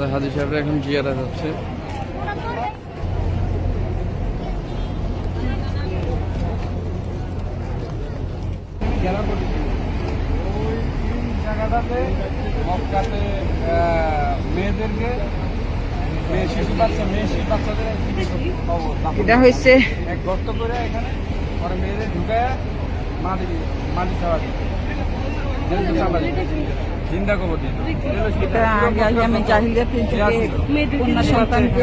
আমাদের হাজি সাহেবরা এখন জিয়ারা যাচ্ছে। জায়গাটাতে মক্কাতে মেয়েদেরকে শিশু বাচ্চাদের এটা হয়েছে এক গর্ত করে এখানে পরে মেয়েদের ঢুকায় মাটি চাওয়া দিত, জিন্দা কবর দিত। এটা আগে আমি জাহিলিয়াতের যুগে কন্যা সন্তানকে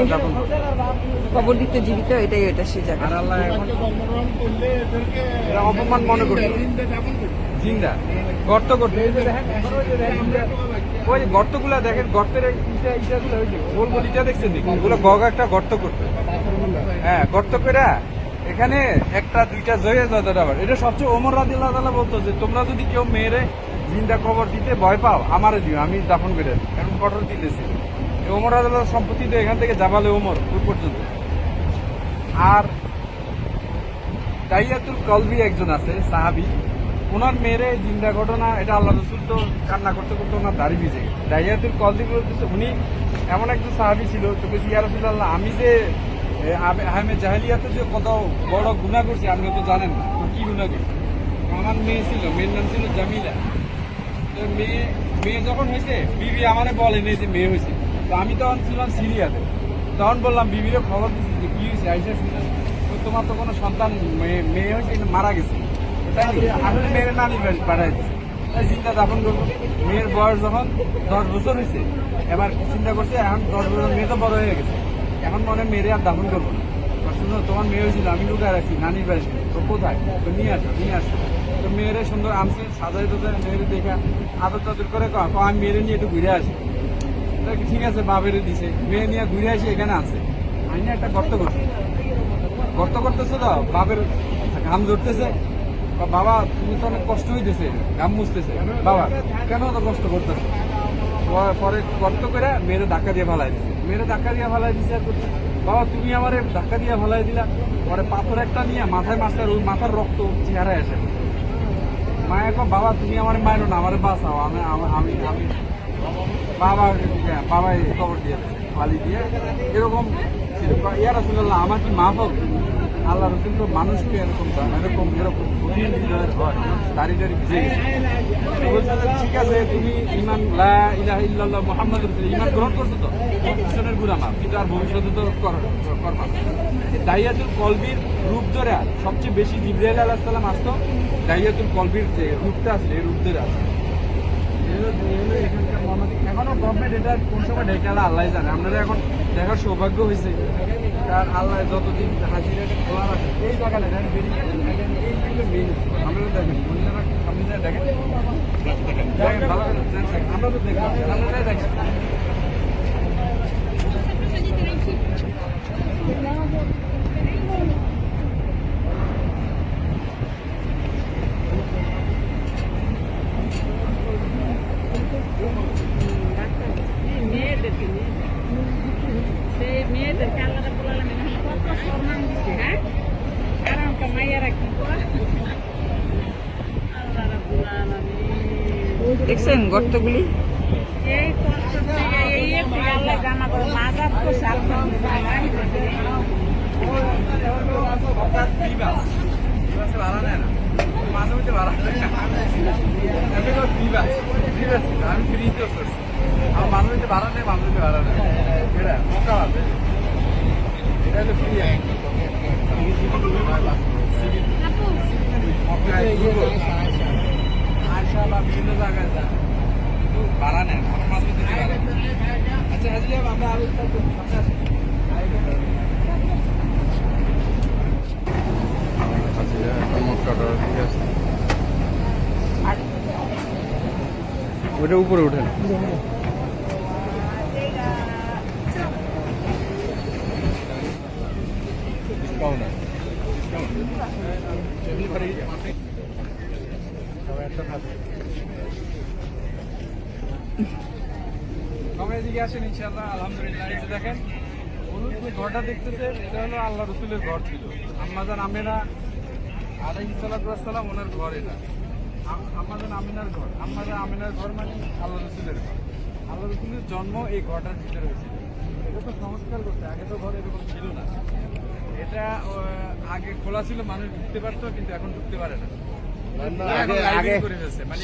কবর দিতে জীবিত, এটাই এটা সে জায়গা। আর আল্লাহ এখন এরা অপমান মনে করছে জিন্দা গর্ত করতে। ওই যে গর্তগুলা দেখেন, গর্তের ইটাগুলো ওই যে গোল গোল ইটা দেখছেন ওগুলো গগা একটা গর্ত করতে। হ্যাঁ, গর্ত করে এখানে একটা দুইটা জয়ে আবার এটা সবচেয়ে ওমর রাদিয়াল্লাহু তাআলা বলতো যে তোমরা যদি কেউ মেয়েরে জিন্দা কবর দিতে ভয় পাও আমারে দিও, আমি দাফন করে দিই, এখন কঠোর দিতেছি। ওমর রাদিয়াল্লাহু সম্পত্তি তো এখান থেকে জাবালে ওমর ওই পর্যন্ত। আর দাইয়াতুল কলবি একজন আছে সাহাবী, ওনার মেয়েরে জিন্দা ঘটনা, এটা আল্লাহ রসুল তো কান্না করতে করতে ওনার দাড়ি ভিজে গেছে। দাইয়াতুল কলবি বলতেছে উনি এমন একজন সাহাবী ছিল, তো বলছি ইয়া রাসূলুল্লাহ আমি যে আহমে জাহেলিয়াতে যে কত বড় গুনাহ করছি আপনি তো জানেন না, তো কি গুনাহ করছি? আমার মেয়ে ছিল, মেয়ের নাম ছিল জামিলা। তো মেয়ে যখন হয়েছে বিবি আমারে বলেনি যে মেয়ে হয়েছে, তো আমি তখন ছিলাম সিরিয়াতে। তখন বললাম বিবিরে খবর দিচ্ছি যে কি হয়েছে, আইসা শুনলাম তো তোমার তো কোনো সন্তান মেয়ে হয়েছে মারা গেছে, তাই আসলে মেয়ের নানির বাড়ি পাঠাই দিচ্ছে। তাই চিন্তা দাপন করবো, মেয়ের বয়স যখন 10 বছর হয়েছে, এবার চিন্তা করছে এখন 10 বছর মেয়ে তো বড় হয়ে গেছে, এখন মনে মেয়েরে আর দাফন করবো না। শুনো তোমার মেয়ে হয়েছিল, আমি লুকায় রাখছি নানির বাড়ি, তো কোথায়, তো নিয়ে আসো। তো মেয়েরে সুন্দর আনছে, সাজাই টাজাই মেয়েরে দেখা আদর টাদর করে আমি মেয়েরে নিয়ে একটু ঘুরে আসি। ঠিক আছে, বাবেরে দিছে, মেয়ে নিয়ে ঘুরে আসি এখানে আছে, আইনে একটা গর্ত করতেছে তো বাবের ঘাম ধরতেছে। বাবা তুমি তো অনেক কষ্ট হইতেছে, ঘাম মুছতেছে, বাবা কেন তো কষ্ট করতেছে? পরে গর্ত করে মেয়েরে ধাক্কা দিয়ে ফালাই দিছে, বাবা তুমি আমার ধাক্কা দিয়ে ফালাই দিলা। পরে পাথর একটা নিয়ে মাথায় মারছে, ওই মাথার রক্ত চেহারায় এসে মায়া কো বাবা তুমি আমার মারো না, আমার বাঁচাও, আমি বাবা খবর দিয়ে ফালি দিয়ে এরকম। ইয়া রাসূলুল্লাহ আমার কি মাফ হবে? আল্লাহ রসুল তো মানুষকে এরকম কঠিন হৃদয়ের হয়, দাড়ি ভিজে বলছে ঠিক আছে তুমি ইমান লা ইলাহা ইল্লাল্লাহ মুহাম্মাদুর রাসূলুল্লাহ ইমান গ্রহণ করছো, তো পিছনের গুনাহ মাফ, কিন্তু আর ভবিষ্যতে তো করবা। দাইয়াতুল কলবির রূপ ধরে সবচেয়ে বেশি জিবরাইল আলাইহিস সালাম আসতো, দাইয়াতুল কলবির যে রূপটা আছে এই রূপ ধরে আসতো। এখনো গভর্নমেন্ট এটা কোন সময় ডেকে আল্লাহ জানে, আপনারা এখন দেখার সৌভাগ্য হয়েছে। কারণ আল্লাহ যতদিন হাজিরা খোলা রাখে এই জায়গাটা এইগুলো মেন। আপনারা দেখেন মহিলারা আপনি যা দেখেন ভালো আমরা তো দেখলাম, আপনারাই দেখেন দেখছেন গর্তগুলি। আমি ফ্রিতে আমার মানুষ ভাড়া নেই, মানুষ ভাড়া নেই, এটা মোকা এটা তো ফ্রি। বিভিন্ন জায়গায় ভাড়া নেন, আমার মাঝে আচ্ছা হাজিরা আমরা আরো ওইটা উপরে উঠেন। আমরা এদিকে আসেন ইনশাআল্লাহ। আলহামদুলিল্লাহ এই যে দেখেন হলুদ যে ঘরটা দেখতেছে এটা হলো আল্লাহ রসুলের ঘর ছিল, আম্মাজান আমেনা আলাইহিস সালাতু ওয়াস সালাম ওনার ঘর, এটা আম্মাজান আমিনার ঘর। আম্মাজান আমিনার ঘর মানে আল্লাহ রসুলের ঘর। আল্লাহ রসুলের জন্ম এই ঘরটার ভিতরে হয়েছিল। এটা তো সংস্কার করতে, আগে তো ঘর এরকম ছিল না। এটা আগে খোলা ছিল, মানুষ ঢুকতে পারতো, কিন্তু এখন ঢুকতে পারে না। এখন লাইব্রেরি করে ফেলছে, মানে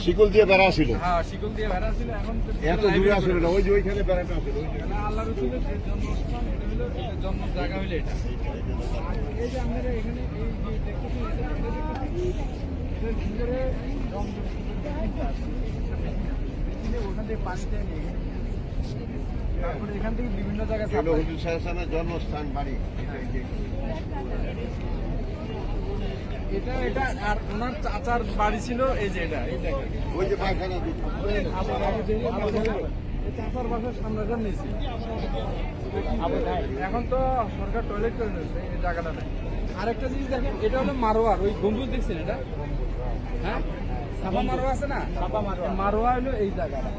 শিকল দিয়ে বেড়া ছিল, হ্যাঁ শিকল দিয়ে বেড়া ছিল, এখন তো এত দূরে আসলে না, ওই যে ওইখানে বেড়াটা ছিল। মানে আল্লাহ রসুলের যে জন্মস্থান, এটা হলো, এটা জন্ম জায়গা হইলো এটা। আর এই যে আপনারা এখানে এই যে দেখতেছেন, এটা দেখতেছেন, এটার ভিতরে জমজম মেশিনটা আছে। মেশিনে ওখান থেকে পানি দেয় নিয়ে তারপরে এখান থেকে বিভিন্ন জায়গায় এগুলো সাপ্লাই। হুজুর সাহেবের জন্মস্থান বাড়ি। এটা এটা আর ওনার চাচার বাড়ি ছিল এই যে এটা, এই দেখেন ওই যে পায়খানা দুটো। চাচার বাসার সামনেটা নিয়েছি। এখন তো সরকার টয়লেট করে নিয়েছে, এই জায়গাটা নাই। আরেকটা জিনিস দেখেন, এটা হলো মারোয়ার, ওই গম্বুজ দেখছেন এটা, হ্যাঁ সাফা মারোয়া আছে না, মারোয়া হলো এই জায়গাটা।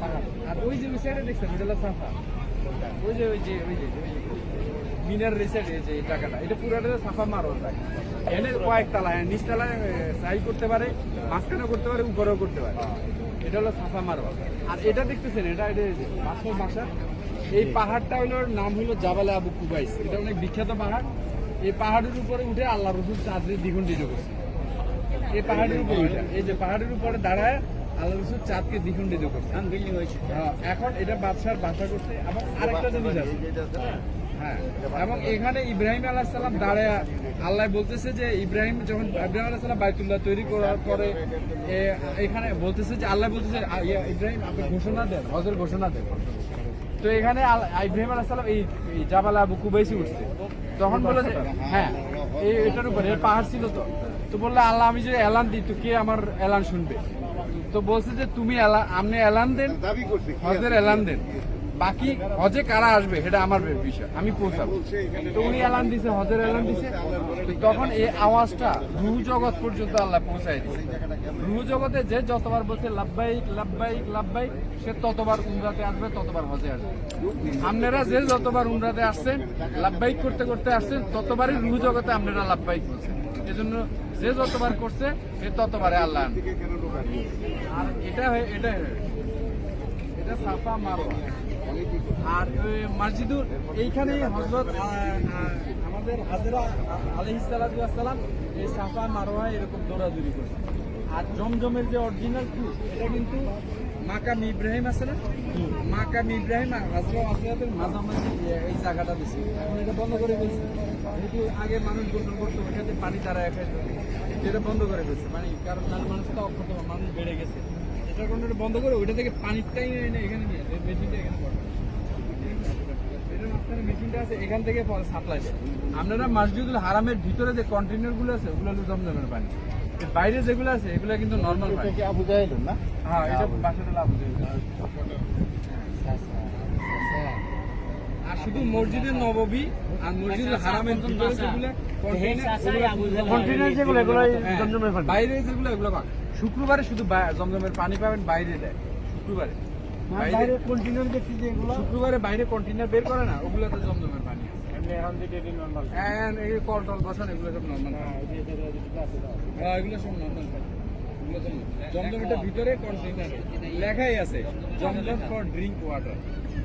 আর ওই যে ওই সাইডে দেখছেন, এটা হলো সাফা। ওই যে ওই যে ওই যে মিনার রিসেট, এই যে এই জায়গাটা, এটা পুরোটা সাফা মারোয়া জায়গা। এখানে কয়েক তলায়, নিচ তলায় সাই করতে পারে, মাঝখানেও করতে পারে, উপরেও করতে পারে। এটা হলো সাফা মারোয়া। আর এটা দেখতেছেন, এটা এটা বাসের বাসা। এই পাহাড়টা হলো নাম হলো জাবালে আবু কুবাইস। এটা অনেক বিখ্যাত পাহাড়। এই পাহাড়ের উপরে উঠে আল্লাহ রসুল চাঁদের দ্বিখণ্ডিত করছে। এই পাহাড়ের উপরে উঠে, এই যে পাহাড়ের উপরে দাঁড়ায় আল্লাহ রসুল চাঁদকে দ্বিখণ্ডিত করছে। এখন এটা বাদশার বাসা করছে। এবং আরেকটা জিনিস আছে, হ্যাঁ, এবং এখানে ইব্রাহিম আলাইহিস সালাম দাঁড়ায়, আল্লাহ বলতেছে যে ইব্রাহিম যখন ইব্রাহিম আলাইহিস সালাম বাইতুল্লাহ তৈরি করার পরে এখানে বলতেছে যে আল্লাহ বলতেছে ইব্রাহিম আপনি ঘোষণা দেন, হজের ঘোষণা দেন। তো এখানে ইব্রাহিম আলাইহিস সালাম এই জাবাল আবু কুবাইসে উঠছে। তখন বলে যে হ্যাঁ এটার উপরে পাহাড় ছিল। তো বললো আল্লাহ আমি যে এলান দিই, তো কে আমার এলান শুনবে? তো বলছে যে তুমি আপনি এলান দেন, দাবি করছে হজের এলান দেন, বাকি হজে কারা আসবে সেটা আমার বিষয়, আমি পৌঁছাবো। তো উনি এলান দিছে, হজের এলান দিছে। তখন এই আওয়াজটা রুহ জগৎ পর্যন্ত আল্লাহ পৌঁছায় দিছে। রুহ জগতে যে যতবার বলছে লাব্বাইক লাব্বাইক লাব্বাইক, সে ততবার উমরাতে আসবে, ততবার হজে আসবে। আপনারা যে যতবার উমরাতে আসছেন, লাব্বাইক করতে করতে আসছেন, ততবারই রুহ জগতে আপনারা লাব্বাইক করছেন। এজন্য যে যতবার করছে সে ততবারে আল্লাহ আনবে। আর এটা এটা সাফা মারোয়া। আর মসজিদুর এইখানে হযরত আমাদের হাজরা আলাইহিস সালাম এই সাফা মারোয়া এরকম দৌড়াদৌড়ি করছে। আর জমজমের যে অরিজিনাল টু, এটা কিন্তু মাকাম ইব্রাহিম আছে না, মাকাম ইব্রাহিম হাজরা আসওয়াদের মাঝামাঝি এই জায়গাটা দিছে। এখন এটা বন্ধ করে ফেলছে, যেহেতু আগে মানুষ গোসল করতো, ওইটাতে পানি দাঁড়ায় খাইতো, এটা বন্ধ করে ফেলছে। মানে কারণ মানুষ তো অক্ষত, মানুষ বেড়ে গেছে, এটার কারণে এটা বন্ধ করে ওইটা থেকে পানিটাই এনে এখানে নিয়ে মেশিনটা এখানে পড়ে। এটার মাঝখানে মেশিনটা আছে, এখান থেকে সাপ্লাই দেয়। আপনারা মসজিদুল হারামের ভিতরে যে কন্টেনার গুলো আছে, ওগুলো হলো জমজমের পানি। বাইরে যেগুলো আছে এগুলো কিন্তু নর্মাল পানি। আবু জাহেল না? হ্যাঁ, এটা বাসাটা লাভ হচ্ছে। আর শুধু মসজিদের নববী আর মসজিদুল হারামের ভিতরে যেগুলো কন্টেনার, যেগুলো এগুলো জমজমের পানি। বাইরে যেগুলো এগুলো শুক্রবারে শুধু জমজমের পানি পাবেন, বাইরে দেয় শুক্রবারে। বাইরে কন্টেনার দেখছি যে এগুলো শুক্রবারে বাইরে কন্টেনার বের করে না, ওগুলো তো জমজমের পানি। কল টল বসান, এগুলো সব নর্মাল। হ্যাঁ, এগুলো সব নর্মাল পানি। জমজমের ভিতরে কন্টেনার লেখাই আছে জমজম ফর ড্রিঙ্ক ওয়াটার।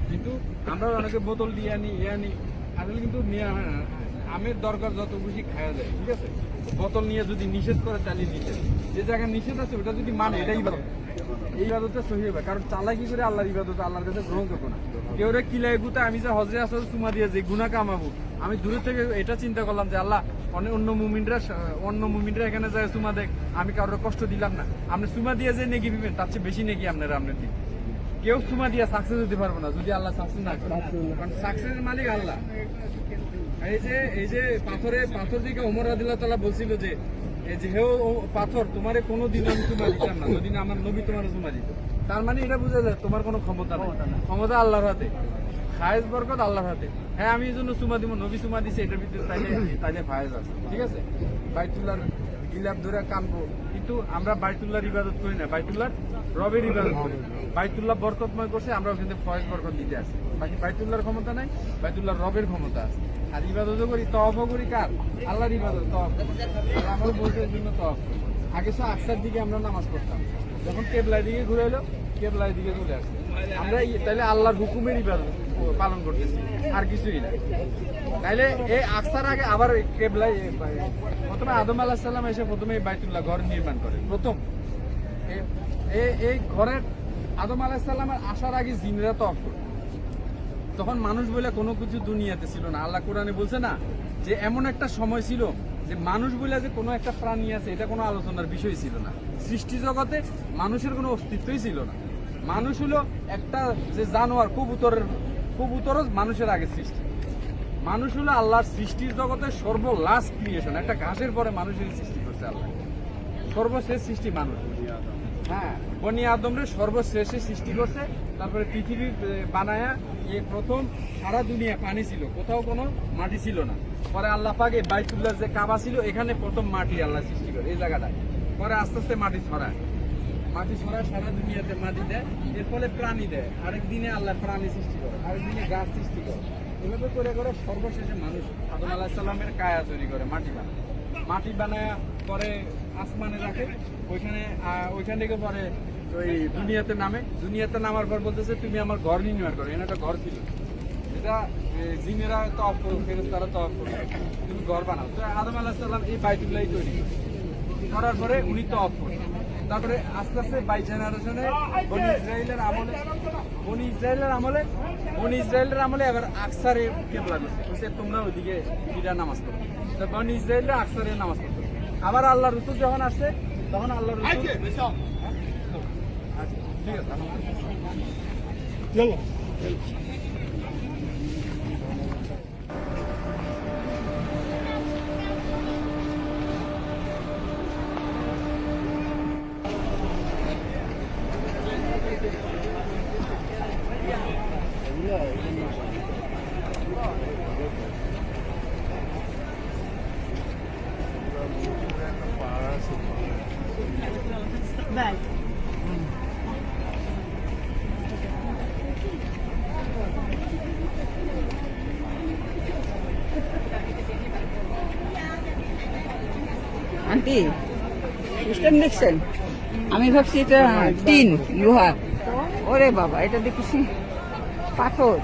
কিন্তু আমরা অনেকে বোতল দিয়ে আনি, আসলে কিন্তু নেওয়া হয় না। আমের দরকার যত বেশি খাওয়া যায়, ঠিক আছে। বোতল নিয়ে যদি নিষেধ করে, তাহলে নিষেধ। যে জায়গায় নিষেধ আছে ওটা যদি মানে, এটাই ইবাদত। এই ইবাদতটা সহি হবে। কারণ চালাকি করে আল্লাহর ইবাদত আল্লাহর কাছে গ্রহণযোগ্য না। কেউ রে কিলাই গুতা আমি যে হজরে আসলে চুমা দিয়ে যে গুনাহ কামাবো, আমি দূরে থেকে এটা চিন্তা করলাম যে আল্লাহ অন্য মুমিনরা এখানে যায় চুমা দেখ, আমি কারোর কষ্ট দিলাম না। আপনি চুমা দিয়ে যে নেকি দিবেন, তার চেয়ে বেশি নেকি আপনার দিন। কেউ চুমা দিয়ে সাকসেস হতে পারবো না যদি আল্লাহ সাকসেস না করে। কারণ সাকসেসের মালিক আল্লাহ। এই যে পাথর দিকে ওমর রাদিয়াল্লাহু তাআলা বলছিল যে হেও পাথর, তোমারে কোনোদিন আমি চুমা দিতাম না যদি আমার নবী তোমার চুমা দিত। তার মানে এটা বোঝা যায় তোমার কোনো ক্ষমতা নেই, ক্ষমতা আল্লাহর হাতে, ফায়েজ বরকত আল্লাহর হাতে। হ্যাঁ, আমি এই জন্য চুমা দিব, নবী চুমা দিছে, এটার ভিতরে তাইলে ফায়েজ আছে, ঠিক আছে। বাইতুল্লাহর গিলাপ ধরে কানবো, কিন্তু আমরা বাইতুল্লাহর ইবাদত করি না, বাইতুল্লাহর রবের ইবাদত করি। বাইতুল্লাহ বরকতময় করছে, আমরা ওখানে ফয়েজ বরকত দিতে আসি। বাকি বাইতুল্লাহর ক্ষমতা নাই, বাইতুল্লাহর রবের ক্ষমতা আছে। আর ইবাদতও করি, তওয়াফও করি কার? আল্লাহর ইবাদত, তওয়াফ করি। আমরা বলতে এর জন্য তওয়াফ করি। আগে আকসার দিকে আমরা নামাজ পড়তাম, যখন কেবলার দিকে ঘুরে এলো, কেবলার দিকে চলে আসে। আমরা তাহলে আল্লাহর হুকুমের পালন করতেছি, আর কিছুই না। তাইলে এই আকসার আগে আবার কেবলাই প্রথমে আদম আলাইহিস সালাম এসে প্রথমে এই বাইতুল্লাহ ঘর নির্মাণ করে। প্রথম এই ঘরের আদম আলাইহিস সালামের আসার আগে জিনরা তওয়াফ করে। তখন মানুষ বলে কোনো কিছু দুনিয়াতে ছিল না। আল্লাহ কোরআনে বলছে না যে এমন একটা সময় ছিল যে মানুষ বলে যে কোনো একটা প্রাণী আছে এটা কোনো আলোচনার বিষয় ছিল না। সৃষ্টি জগতে মানুষের কোনো অস্তিত্বই ছিল না। মানুষ হলো একটা যে জানোয়ার, কবুতরও মানুষের আগে সৃষ্টি। মানুষ হলো আল্লাহর সৃষ্টির জগতে সর্বলাস্ট ক্রিয়েশন। একটা ঘাসের পরে মানুষের সৃষ্টি করছে আল্লাহ, সর্বশেষ সৃষ্টি মানুষ। হ্যাঁ, বনি আদমরে সর্বশেষে সৃষ্টি করছে। তারপরে পৃথিবী বানায়া এই প্রথম সারা দুনিয়া পানি ছিল, কোথাও কোনো মাটি ছিল না। পরে আল্লাহ পাক এই বাইতুল্লাহ যে কাবা ছিল এখানে প্রথম মাটি আল্লাহ সৃষ্টি করে এই জায়গাটায়। পরে আস্তে আস্তে মাটি ছড়ায় সারা দুনিয়াতে মাটি দেয়। এর ফলে প্রাণী দেয়। আরেক দিনে আল্লাহ প্রাণী সৃষ্টি করে, আরেক দিনে গাছ সৃষ্টি করে। এভাবে করে করে সর্বশেষে মানুষ আদম আলাইহিস সালামের কায়া তৈরি করে, মাটি বানায় পরে আসমানে রাখে। ওইখান থেকে পরে ওই দুনিয়াতে নামার পর বলতেছে তুমি আমার ঘর নির্মাণ করো। এখানে একটা ঘর ছিল, এটা জিনেরা তওয়াফ করো, ফেরেশতারা তওয়াফ করো, তুমি ঘর বানাও। তো আদম আলাইহিস সালাম এই বাইতুল্লাহ তৈরি করার পরে উনি তওয়াফ করেন। তারপরে আস্তে আস্তে বাই জেনারেশনে বনি ইসরায়েলের আমলে এবার আকসারে কেবলা করছে, তোমরা ওইদিকে গিরা নামাজ পড়ো। তো বনি ইসরায়েলরা আকসারে নামাজ পড়তো। আবার আল্লাহ রসুল যখন আসছে তখন আল্লাহ রসুল ঠিক আছে। আন্টি সিস্টেম দেখছেন? আমি ভাবছি এটা টিন লোহার। ওরে বাবা, এটা দেখেছি পাথর।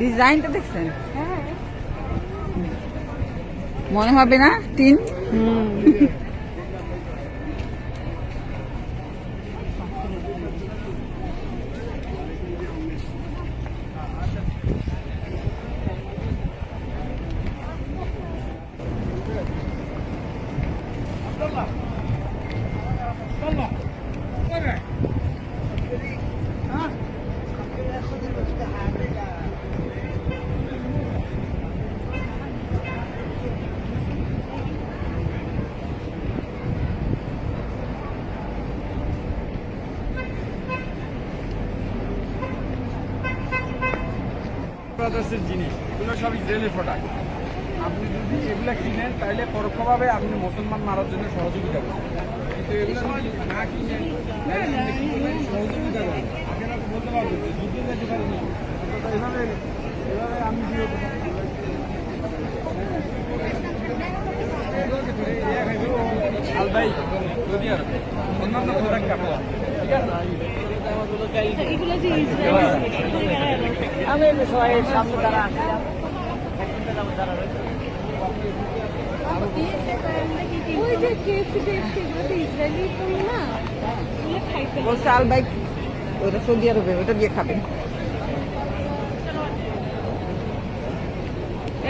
ডিজাইনটা দেখছেন? মনে হবে না টিন? ব্রাদার্সের জিনিস এগুলো সব ইসরায়েলের প্রোডাক্ট। আপনি যদি এগুলা কিনেন তাহলে পরোক্ষভাবে আপনি মুসলমান মারার জন্য সহযোগিতা করবেন, কিন্তু এগুলো যদি না কিনেন তাহলে আপনি কি করবেন? সহযোগিতা করবেন। আপনারা তো বলতে পারবেন যে যুদ্ধ যেতে পারেনি, এভাবে আমি আলবাই সৌদি আরব অন্যান্য প্রোডাক্ট আপনার ঠিক আছে। আমি সামনে দ্বারা ওই যে ইসরায়েলি না বলছে আল বাইক, ওটা সৌদি আরবে, ওটা দিয়ে খাবেন।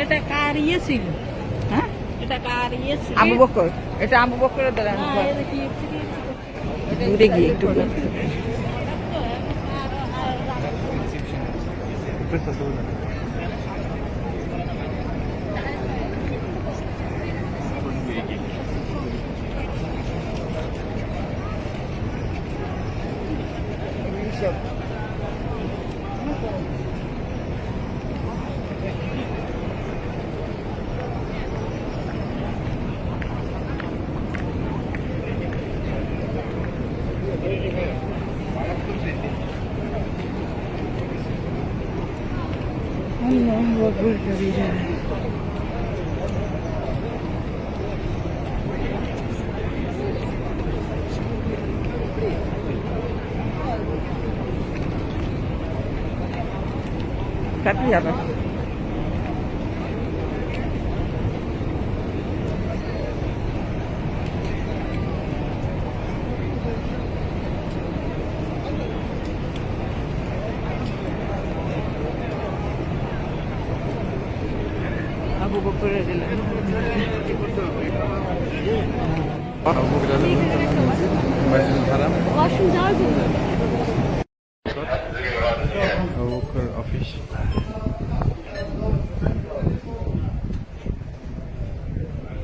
এটা কার ইয়ে ছিল? হ্যাঁ, এটা কার ইয়ে ছিল? আবু বকর। এটা আবু বকরের দ্বারা এটা কি দূরে গিয়ে একটু Allahu Akbar kabira. কাটিয়ারা। আবু বকরের এলাকা। আবু বকর বাইতুল হারাম ওয়াশরুম যাওয়ার জন্য আবু বকর অফিস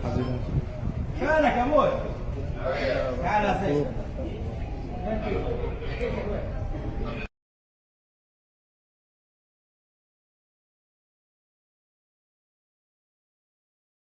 হাজির